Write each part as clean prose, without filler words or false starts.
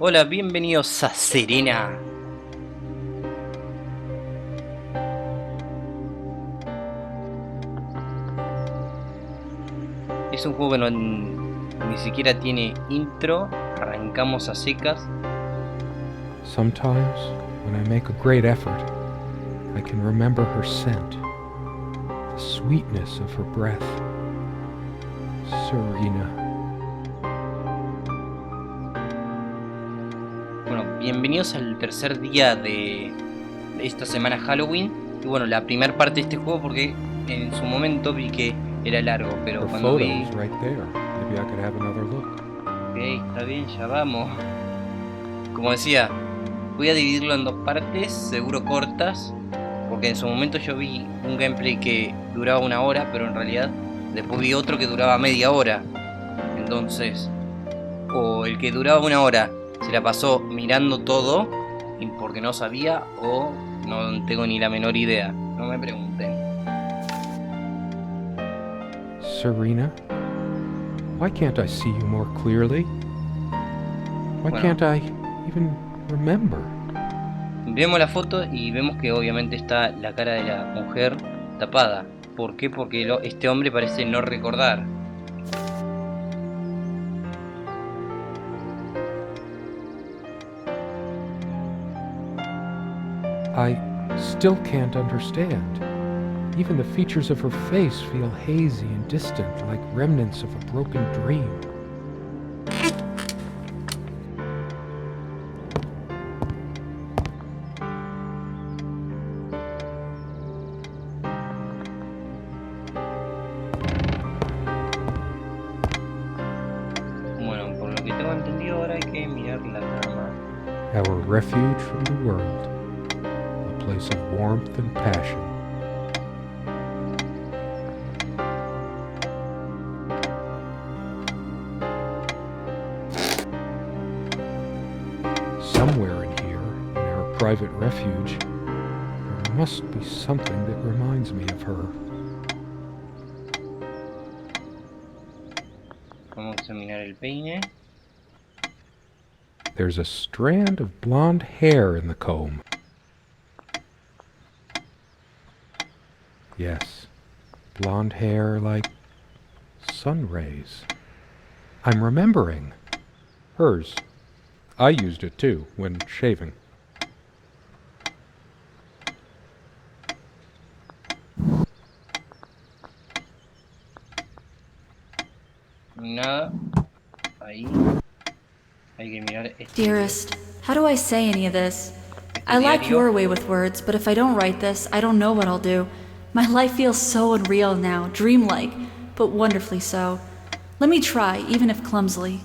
Hola, bienvenidos a Serena. Es un juego que ni siquiera tiene intro, arrancamos a secas. Sometimes, when I make a great effort, I can remember her scent, the sweetness of her breath. Serena. Bueno, bienvenidos al tercer día de esta semana Halloween. Y bueno, la primera parte de este juego porque en su momento vi que era largo, pero Her cuando vi... photo's right there. Maybe I could have another look. Ok, está bien, ya vamos. Como decía, voy a dividirlo en dos partes, seguro cortas, porque en su momento yo vi un gameplay que duraba 1 hora, pero en realidad después vi otro que duraba media hora. Entonces, o el que duraba 1 hora se la pasó mirando todo porque no sabía, o no tengo ni la menor idea. No me pregunten. Serena? Why can't I see you more clearly? Why can't I even remember? Vemos la foto y vemos que obviamente está la cara de la mujer tapada. ¿Por qué? Porque este hombre parece no recordar. I still can't understand. Even the features of her face feel hazy and distant, like remnants of a broken dream. Bueno, por lo que tengo entendido ahora hay que mirar la cama. Our refuge from the world, a place of warmth and passion. Somewhere in here, in our private refuge, there must be something that reminds me of her. Vamos a examinar el peine. There's a strand of blonde hair in the comb. Yes, blonde hair like sun rays. I'm remembering. Hers. I used it too, when shaving. Nada. Ahí. Hay que mirar este. Dearest, how do I say any of this? I like your way with words, but if I don't write this, I don't know what I'll do. My life feels so unreal now, dreamlike, but wonderfully so. Let me try, even if clumsily.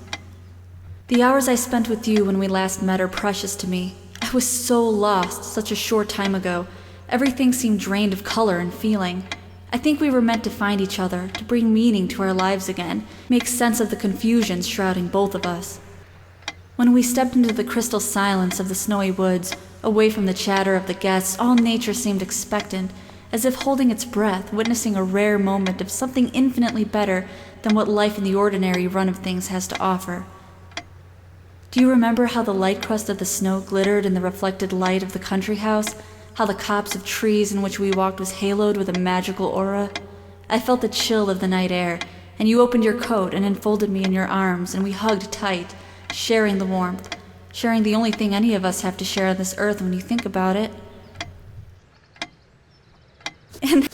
The hours I spent with you when we last met are precious to me. I was so lost such a short time ago. Everything seemed drained of color and feeling. I think we were meant to find each other, to bring meaning to our lives again, make sense of the confusion shrouding both of us. When we stepped into the crystal silence of the snowy woods, away from the chatter of the guests, all nature seemed expectant, as if holding its breath, witnessing a rare moment of something infinitely better than what life in the ordinary run of things has to offer. Do you remember how the light crust of the snow glittered in the reflected light of the country house? How the copse of trees in which we walked was haloed with a magical aura? I felt the chill of the night air, and you opened your coat and enfolded me in your arms, and we hugged tight, sharing the warmth, sharing the only thing any of us have to share on this earth when you think about it. And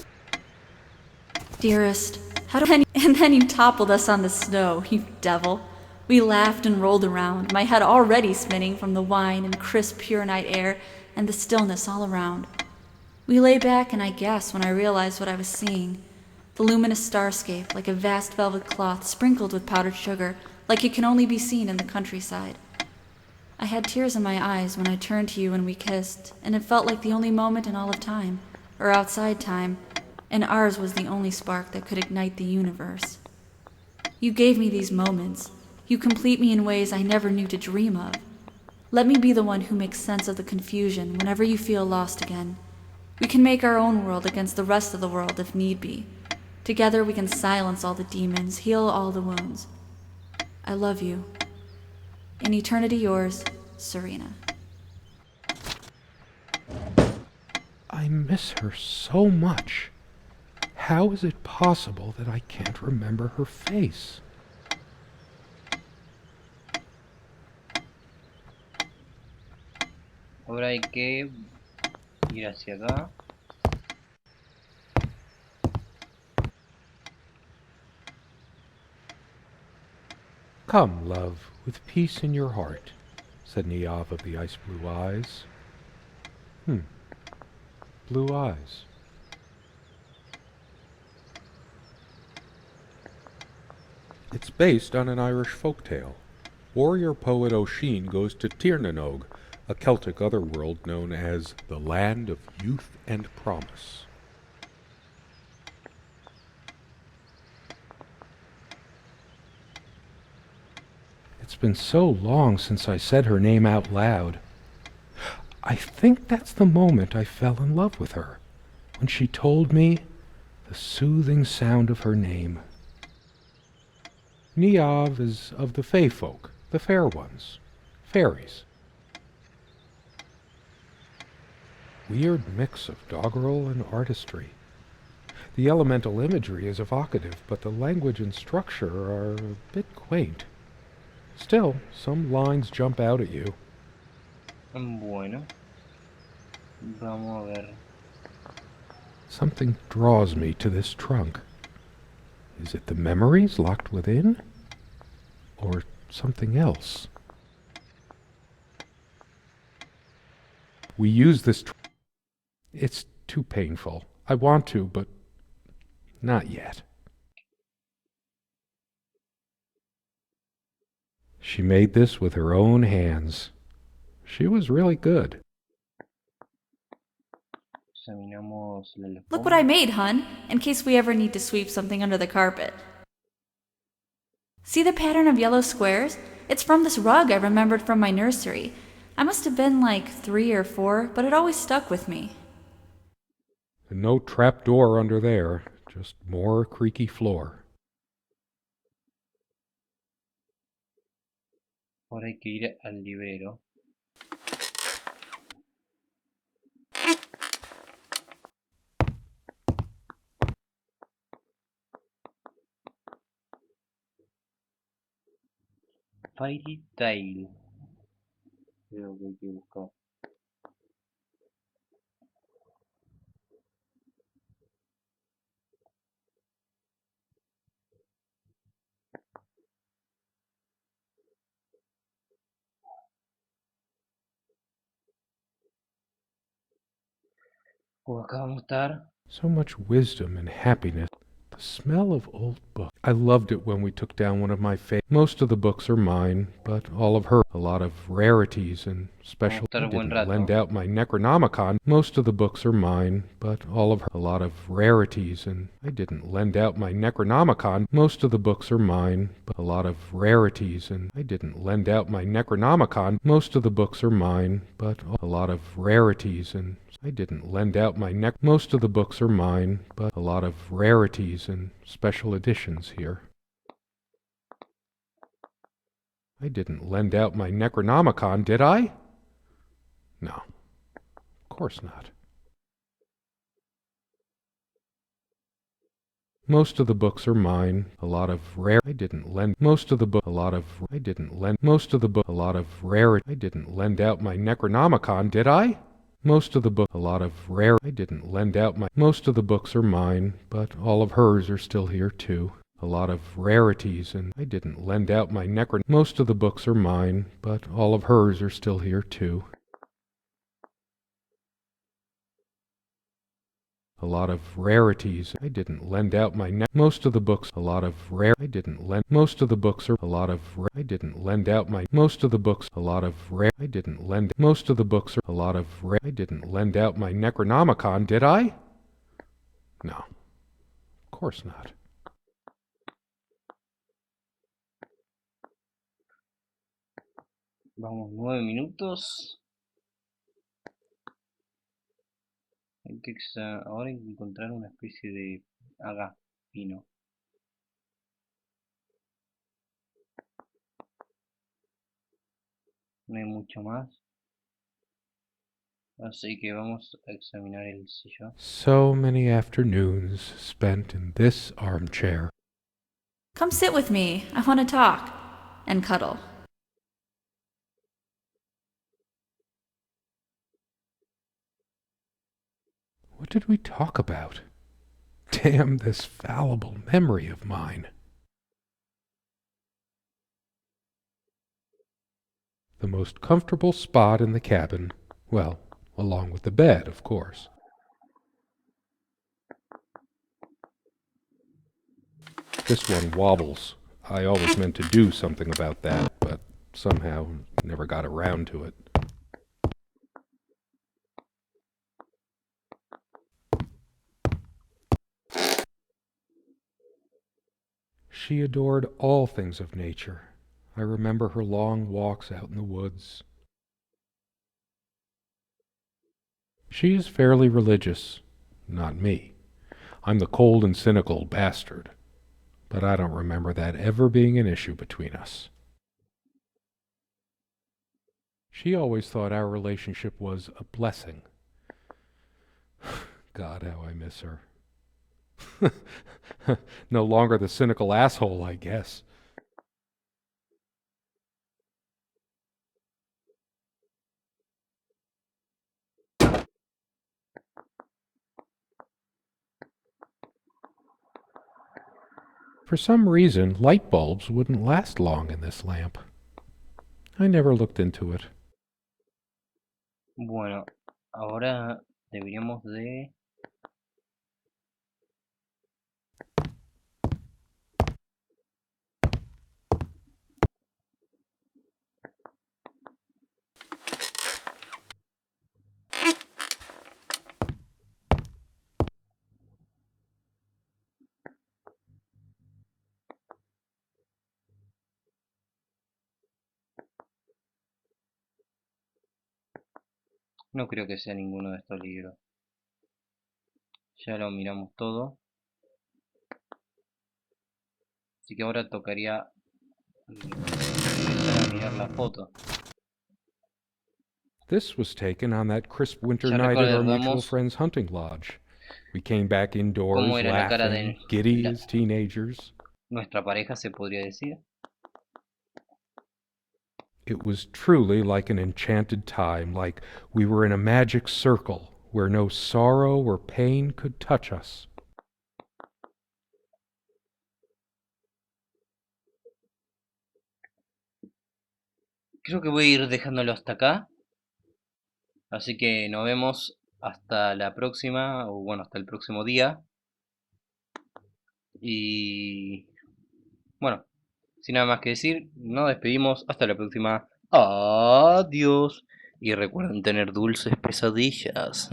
dearest, and then you toppled us on the snow, you devil. We laughed and rolled around, my head already spinning from the wine and crisp pure night air and the stillness all around. We lay back and I gasped when I realized what I was seeing. The luminous starscape, like a vast velvet cloth sprinkled with powdered sugar, like it can only be seen in the countryside. I had tears in my eyes when I turned to you and we kissed, and it felt like the only moment in all of time, or outside time, and ours was the only spark that could ignite the universe. You gave me these moments. You complete me in ways I never knew to dream of. Let me be the one who makes sense of the confusion whenever you feel lost again. We can make our own world against the rest of the world if need be. Together we can silence all the demons, heal all the wounds. I love you. In eternity yours, Serena. I miss her so much. How is it possible that I can't remember her face? Ahora hay que ir hacia acá. Come, love, with peace in your heart, said Niamh of the ice-blue eyes. Blue eyes. It's based on an Irish folktale. Warrior poet O'Sheen goes to Tirnanog, a Celtic otherworld known as the Land of Youth and Promise. It's been so long since I said her name out loud. I think that's the moment I fell in love with her, when she told me the soothing sound of her name. Niamh is of the Fey folk, the fair ones, fairies. Weird mix of doggerel and artistry. The elemental imagery is evocative, but the language and structure are a bit quaint. Still, some lines jump out at you. Bueno. Vamos a ver. Something draws me to this trunk. Is it the memories locked within? Or something else? We use this It's too painful. I want to, but not yet. She made this with her own hands. She was really good. Examinamos la Look what I made, hun, in case we ever need to sweep something under the carpet. See the pattern of yellow squares? It's from this rug I remembered from my nursery. I must have been like 3 or 4, but it always stuck with me. And no trap door under there, just more creaky floor. Ahora hay que ir al librero. Fairy Tail. Creo que hay que buscar. Acá vamos a estar. So much wisdom and happiness. The smell of old books. I loved it when we took down one of my Most of the books are mine, but all of her. A lot of rarities and special. Vamos a estar I buen didn't rato. lend out my Necronomicon. Most of the books are mine, but all of her. A lot of rarities and I didn't lend out my Necronomicon. Most of the books are mine, but a lot of rarities and I didn't lend out my Necronomicon. Most of the books are mine, but a lot of rarities and I didn't lend out my Most of the books are mine, but a lot of rarities and special editions here. I didn't lend out my Necronomicon, did I? No, of course not. Most of the books are mine. A lot of rare. I didn't lend. Most of the book. A lot of. I didn't lend. Most of the book. A lot of rare. I didn't lend out my Necronomicon, did I? Most of the book. A lot of rare. I didn't lend out my. Most of the books are mine, but all of hers are still here too. A lot of rarities and I didn't lend out my Most of the books are mine, but all of hers are still here too. A lot of rarities. I didn't lend out my Most of the books. A lot of rare. I didn't lend. Most of the books are. A lot of. I didn't lend out my. Most of the books. A lot of rare. I didn't lend. Most of the books are. A lot of rare. I didn't lend out my Necronomicon, did I? No, of course not. Vamos 9 minutos. Hay que ahora hay que encontrar una especie de pino. No hay mucho más. Así que vamos a examinar el sillón. So many afternoons spent in this armchair. Come sit with me. I want to talk. And cuddle. What did we talk about? Damn this fallible memory of mine. The most comfortable spot in the cabin, well, along with the bed, of course. This one wobbles. I always meant to do something about that, but somehow never got around to it. She adored all things of nature. I remember her long walks out in the woods. She is fairly religious. Not me. I'm the cold and cynical bastard. But I don't remember that ever being an issue between us. She always thought our relationship was a blessing. God, how I miss her. No longer the cynical asshole, I guess. For some reason, light bulbs wouldn't last long in this lamp. I never looked into it. Bueno, ahora deberíamos de... No creo que sea ninguno de estos libros. Ya lo miramos todo. Así que ahora tocaría empezar a mirar la foto. This was taken on that crisp winter Ya night at our mutual recordamos friend's hunting lodge. We came back indoors cómo era la cara laughing, de giddy as teenagers. nuestra pareja, se podría decir. It was truly like an enchanted time, like we were in a magic circle where no sorrow or pain could touch us. Creo que voy a ir dejándolo hasta acá. Así que nos vemos hasta la próxima, o bueno, hasta el próximo día. Y bueno, sin nada más que decir, nos despedimos. Hasta la próxima. Adiós. Y recuerden tener dulces pesadillas.